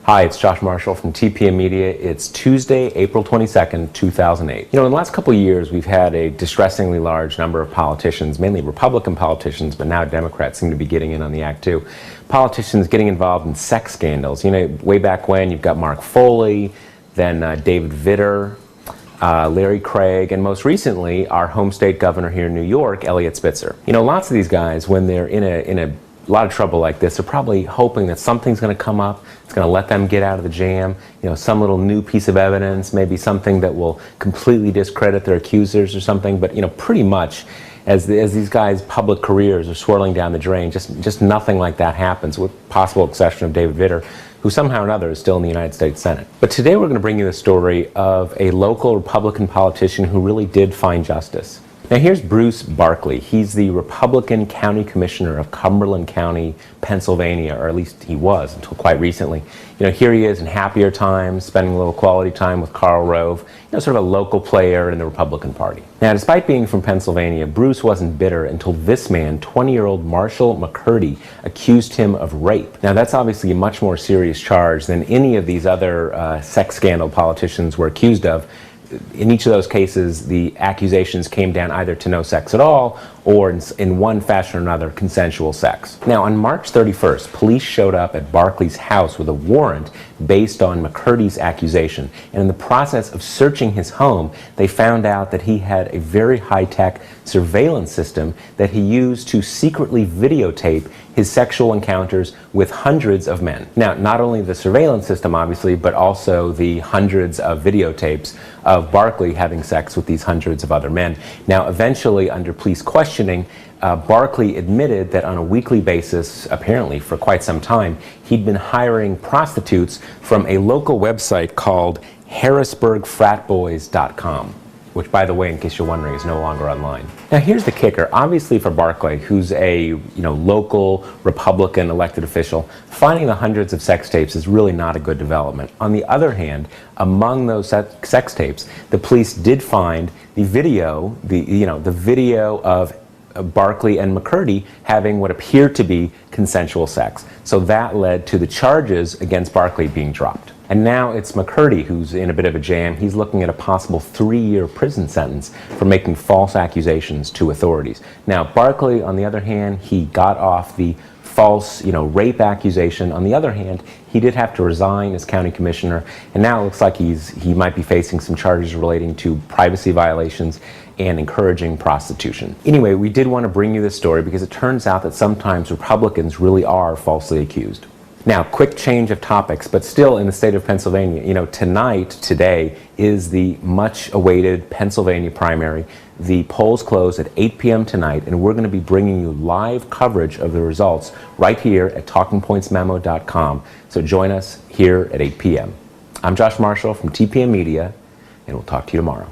Hi, it's Josh Marshall from TPM Media. It's Tuesday, April 22nd, 2008. In the last couple of years, we've had a distressingly large number of politicians, mainly Republican politicians, but now Democrats seem to be getting in on the act too. Politicians getting involved in sex scandals. Way back when, you've got Mark Foley, then David Vitter, Larry Craig, and most recently, our home state governor here in New York, Eliot Spitzer. Lots of these guys, when they're in a lot of trouble like this, are probably hoping that something's going to come up, it's going to let them get out of the jam, some little new piece of evidence, maybe something that will completely discredit their accusers or something. But pretty much as these guys' public careers are swirling down the drain, just nothing like that happens, with possible exception of David Vitter, who somehow or another is still in the United States Senate. But today we're going to bring you the story of a local Republican politician who really did find justice. Now here's Bruce Barclay. He's the Republican County Commissioner of Cumberland County, Pennsylvania, or at least he was until quite recently. Here he is in happier times, spending a little quality time with Karl Rove, sort of a local player in the Republican Party. Now, despite being from Pennsylvania, Bruce wasn't bitter until this man, 20-year-old Marshall McCurdy, accused him of rape. Now, that's obviously a much more serious charge than any of these other sex scandal politicians were accused of. In each of those cases, the accusations came down either to no sex at all, or in one fashion or another, consensual sex. Now, on March 31st, police showed up at Barclay's house with a warrant based on McCurdy's accusation. And in the process of searching his home, they found out that he had a very high-tech surveillance system that he used to secretly videotape his sexual encounters with hundreds of men. Now, not only the surveillance system, obviously, but also the hundreds of videotapes of Barclay having sex with these hundreds of other men. Now, eventually, under police questioning, Barclay admitted that on a weekly basis, apparently for quite some time, he'd been hiring prostitutes from a local website called harrisburgfratboys.com. which, by the way, in case you're wondering, is no longer online. Now, here's the kicker. Obviously, for Barclay, who's a local Republican elected official, finding the hundreds of sex tapes is really not a good development. On the other hand, among those sex tapes, the police did find the video, the video of Barclay and McCurdy having what appeared to be consensual sex. So that led to the charges against Barclay being dropped. And now it's McCurdy who's in a bit of a jam. He's looking at a possible 3-year prison sentence for making false accusations to authorities. Now, Barclay, on the other hand, he got off the false, rape accusation. On the other hand, he did have to resign as county commissioner, and now it looks like he might be facing some charges relating to privacy violations and encouraging prostitution. Anyway, we did want to bring you this story because it turns out that sometimes Republicans really are falsely accused. Now, quick change of topics, but still in the state of Pennsylvania. Today is the much-awaited Pennsylvania primary. The polls close at 8 p.m. tonight, and we're going to be bringing you live coverage of the results right here at TalkingPointsMemo.com. So join us here at 8 p.m. I'm Josh Marshall from TPM Media, and we'll talk to you tomorrow.